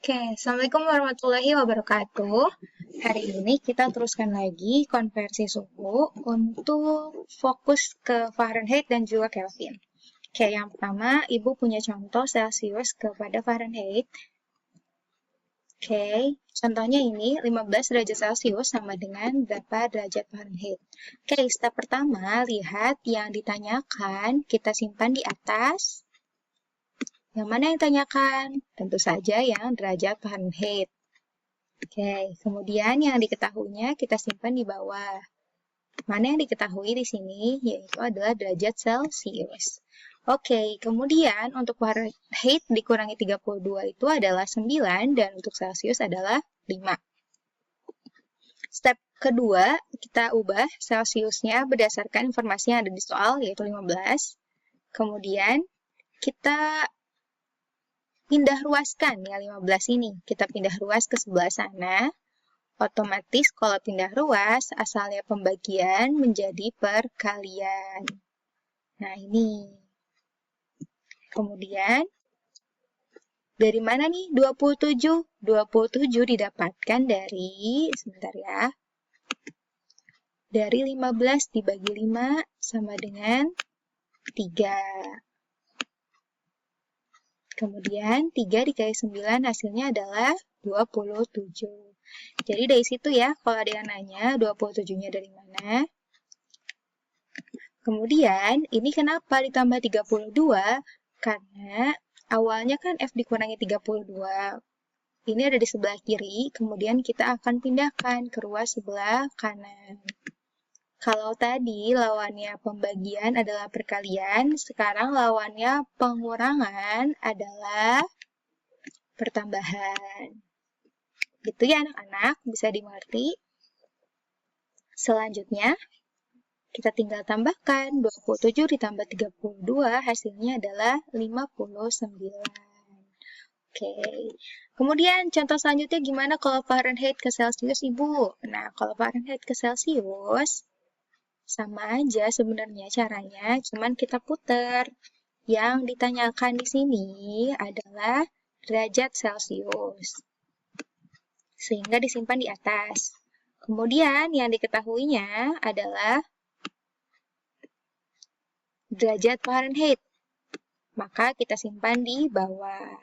Oke, Assalamualaikum warahmatullahi wabarakatuh. Hari ini kita teruskan lagi konversi suhu untuk fokus ke Fahrenheit dan juga Kelvin. Oke, yang pertama, Ibu punya contoh Celsius kepada Fahrenheit. Oke, contohnya ini 15 derajat Celcius sama dengan berapa derajat Fahrenheit. Oke, step pertama, lihat yang ditanyakan, kita simpan di atas. Yang mana yang ditanyakan? Tentu saja yang derajat Fahrenheit. Oke, kemudian yang diketahuinya kita simpan di bawah. Mana yang diketahui di sini? Yaitu adalah derajat Celcius. Oke, kemudian untuk Fahrenheit dikurangi 32 itu adalah 9 dan untuk Celcius adalah 5. Step kedua, kita ubah Celciusnya berdasarkan informasi yang ada di soal, yaitu 15. Kemudian kita pindah ruaskan ya 15 ini. Kita pindah ruas ke sebelah sana. Otomatis kalau pindah ruas, asalnya pembagian menjadi perkalian. Nah, ini. Kemudian, dari mana nih 27? 27 didapatkan dari, sebentar ya, dari 15 dibagi 5 sama dengan 3. Kemudian 3 dikali 9 hasilnya adalah 27. Jadi dari situ ya, kalau ada yang nanya 27-nya dari mana. Kemudian ini kenapa ditambah 32? Karena awalnya kan F dikurangi 32. Ini ada di sebelah kiri, kemudian kita akan pindahkan ke ruas sebelah kanan. Kalau tadi lawannya pembagian adalah perkalian, sekarang lawannya pengurangan adalah pertambahan. Gitu ya anak-anak, bisa dimengerti. Selanjutnya, kita tinggal tambahkan 27 ditambah 32, hasilnya adalah 59. Oke, kemudian contoh selanjutnya gimana kalau Fahrenheit ke Celsius, Ibu? Nah, kalau Fahrenheit ke Celsius, sama aja sebenarnya caranya, cuman kita putar. Yang ditanyakan di sini adalah derajat Celcius. Sehingga disimpan di atas. Kemudian yang diketahuinya adalah derajat Fahrenheit. Maka kita simpan di bawah.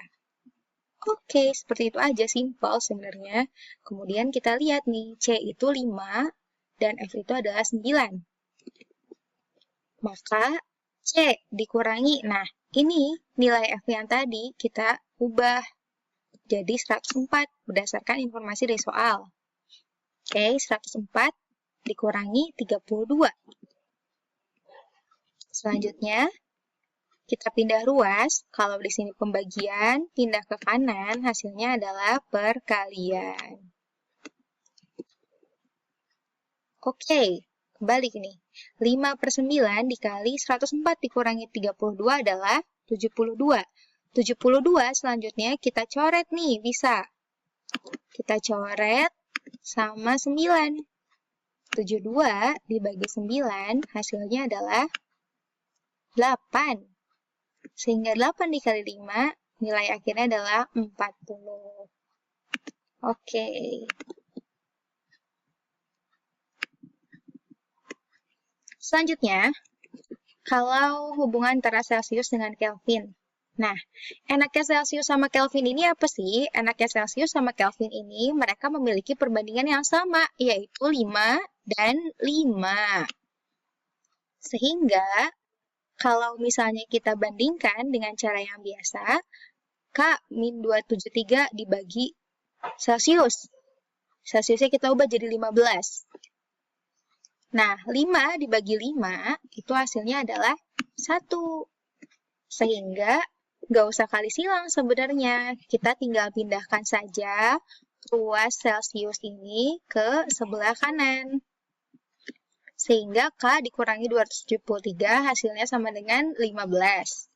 Oke, seperti itu aja, simpel sebenarnya. Kemudian kita lihat nih, C itu 5 dan F itu adalah 9. Maka C dikurangi, nah ini nilai F yang tadi kita ubah jadi 104 berdasarkan informasi dari soal. Oke, 104 dikurangi 32. Selanjutnya, kita pindah ruas. Kalau di sini pembagian, pindah ke kanan, hasilnya adalah perkalian. Oke. Balik nih, 5/9 dikali 104 dikurangi 32 adalah 72. 72 selanjutnya kita coret nih, bisa. Kita coret sama 9. 72 dibagi 9 hasilnya adalah 8. Sehingga 8 dikali 5 nilai akhirnya adalah 40. Oke. Selanjutnya, kalau hubungan antara Celsius dengan Kelvin. Nah, enaknya Celsius sama Kelvin ini apa sih? Enaknya Celsius sama Kelvin ini mereka memiliki perbandingan yang sama, yaitu 5 dan 5. Sehingga, kalau misalnya kita bandingkan dengan cara yang biasa, K-273 dibagi Celsius. Celsiusnya kita ubah jadi 15. Nah, 5 dibagi 5 itu hasilnya adalah 1. Sehingga nggak usah kali silang sebenarnya. Kita tinggal pindahkan saja ruas Celsius ini ke sebelah kanan. Sehingga K dikurangi 273 hasilnya sama dengan 15.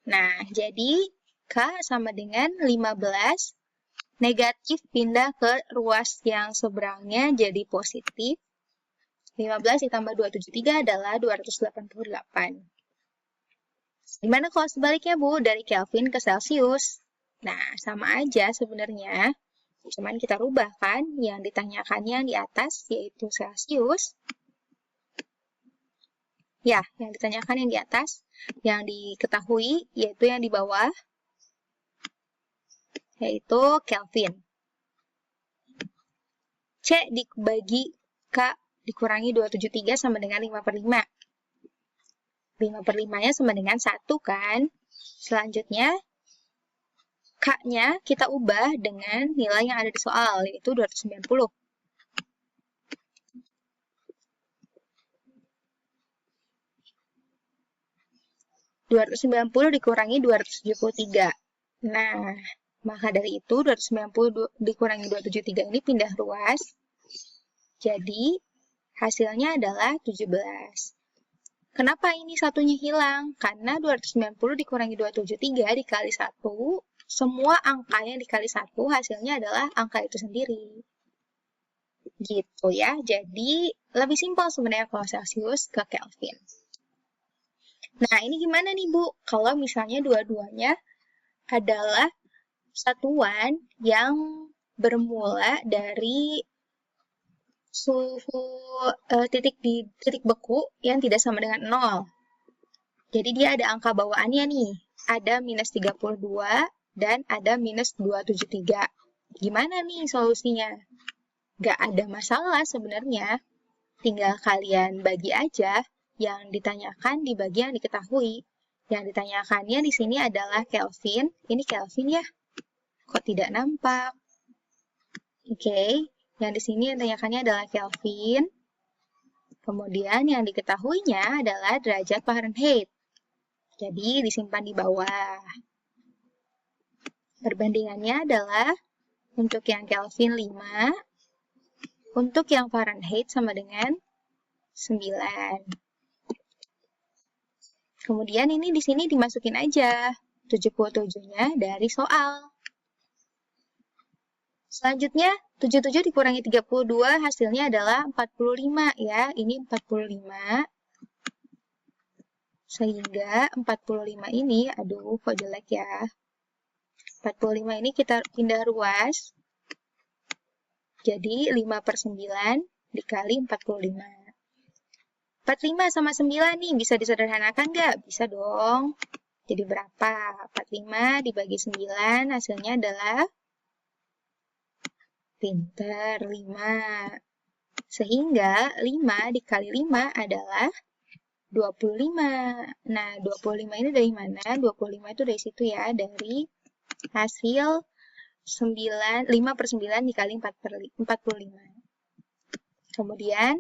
Nah, jadi K sama dengan 15. Negatif pindah ke ruas yang seberangnya jadi positif. 15 ditambah 273 adalah 288. Gimana kalau sebaliknya, Bu? Dari Kelvin ke Celsius. Nah, sama aja sebenarnya. Cuman kita rubah kan, yang ditanyakannya di atas yaitu Celsius. Ya, yang ditanyakan yang di atas, yang diketahui yaitu yang di bawah, yaitu Kelvin. C dibagi K dikurangi 273 sama dengan 5/5. 5/5-nya sama dengan 1 kan. Selanjutnya, K-nya kita ubah dengan nilai yang ada di soal, yaitu 290. 290 dikurangi 273. Nah, maka dari itu 290 dikurangi 273 ini pindah ruas. Jadi, hasilnya adalah 17. Kenapa ini satunya hilang? Karena 290 dikurangi 273 dikali 1, semua angka yang dikali 1 hasilnya adalah angka itu sendiri. Gitu ya, jadi lebih simpel sebenarnya kalau Celsius ke Kelvin. Nah, ini gimana nih Bu? Kalau misalnya dua-duanya adalah satuan yang bermula dari suhu titik beku yang tidak sama dengan 0. Jadi dia ada angka bawaannya nih. Ada minus 32 dan ada minus 273. Gimana nih solusinya? Gak ada masalah sebenarnya. Tinggal kalian bagi aja yang ditanyakan dibagi yang diketahui. Yang ditanyakannya di sini adalah Kelvin. Ini Kelvin ya? Kok tidak nampak? Oke, yang di sini yang ditanyakannya adalah Kelvin. Kemudian yang diketahuinya adalah derajat Fahrenheit. Jadi disimpan di bawah. Perbandingannya adalah untuk yang Kelvin 5, untuk yang Fahrenheit sama dengan 9. Kemudian ini di sini dimasukin aja 77-nya dari soal. Selanjutnya 77 dikurangi 32 hasilnya adalah 45 ya. Ini 45. Sehingga 45 ini, aduh kok jelek ya. 45 ini kita pindah ruas. Jadi 5/9 dikali 45. 45 sama 9 nih, bisa disederhanakan nggak? Bisa dong. Jadi berapa? 45 dibagi 9, hasilnya adalah pinter, 5. Sehingga 5 dikali 5 /5 25. Nah, 25 ini dari mana? 25 itu dari situ ya, dari hasil 5/9 dikali 45. Kemudian,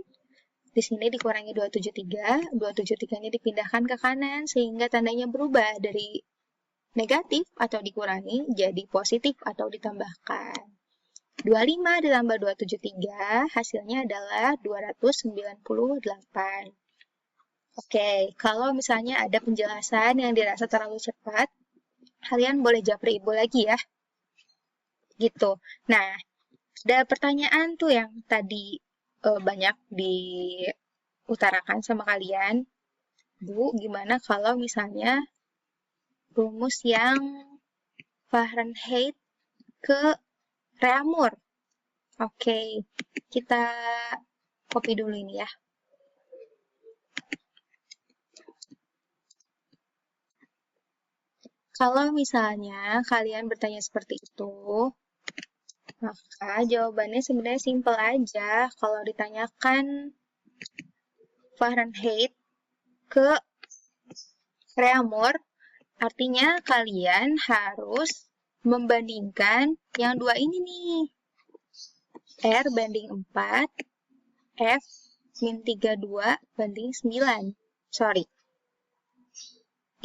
di sini dikurangi 273, 273-nya dipindahkan ke kanan sehingga tandanya berubah dari negatif atau dikurangi jadi positif atau ditambahkan. 25 ditambah 273 hasilnya adalah 298. Oke, kalau misalnya ada penjelasan yang dirasa terlalu cepat, kalian boleh japri ibu lagi ya. Gitu. Nah, ada pertanyaan tuh yang tadi banyak diutarakan sama kalian. Bu, gimana kalau misalnya rumus yang Fahrenheit ke Reaumur? Oke, kita copy dulu ini ya. Kalau misalnya kalian bertanya seperti itu, maka jawabannya sebenarnya simpel aja. Kalau ditanyakan Fahrenheit ke Reaumur, artinya kalian harus membandingkan yang dua ini nih. R banding 4, F min 32 banding 9. Sorry.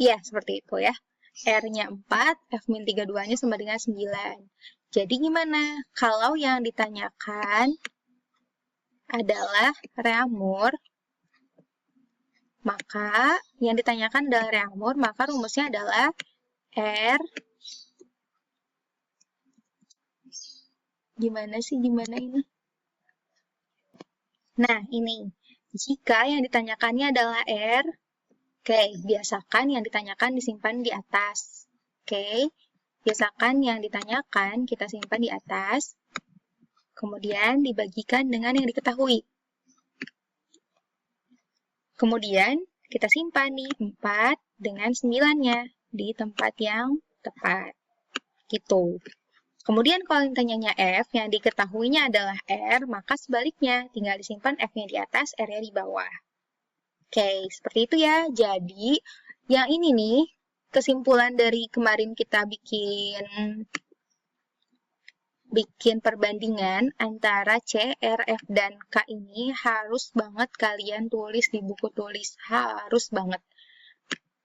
Iya, seperti itu ya. R-nya 4, F min 32-nya sama dengan 9. Jadi gimana? Kalau yang ditanyakan adalah Reaumur, maka yang ditanyakan adalah Reaumur, maka rumusnya adalah R. Gimana ini? Nah, ini. Jika yang ditanyakannya adalah R, oke, biasakan yang ditanyakan disimpan di atas. Oke, Biasakan yang ditanyakan kita simpan di atas, kemudian dibagikan dengan yang diketahui. Kemudian kita simpan nih 4 dengan 9-nya di tempat yang tepat. Gitu. Kemudian kalau ditanyanya F, yang diketahuinya adalah R, maka sebaliknya, tinggal disimpan F-nya di atas, R-nya di bawah. Oke, seperti itu ya. Jadi, yang ini nih, kesimpulan dari kemarin kita bikin perbandingan antara C, R, F, dan K ini harus banget kalian tulis di buku tulis. Harus banget.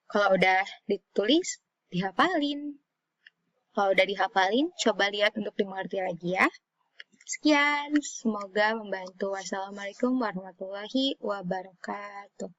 Kalau udah ditulis, dihafalin. Kalau udah dihafalin, coba lihat untuk dimengerti lagi ya. Sekian, semoga membantu. Wassalamualaikum warahmatullahi wabarakatuh.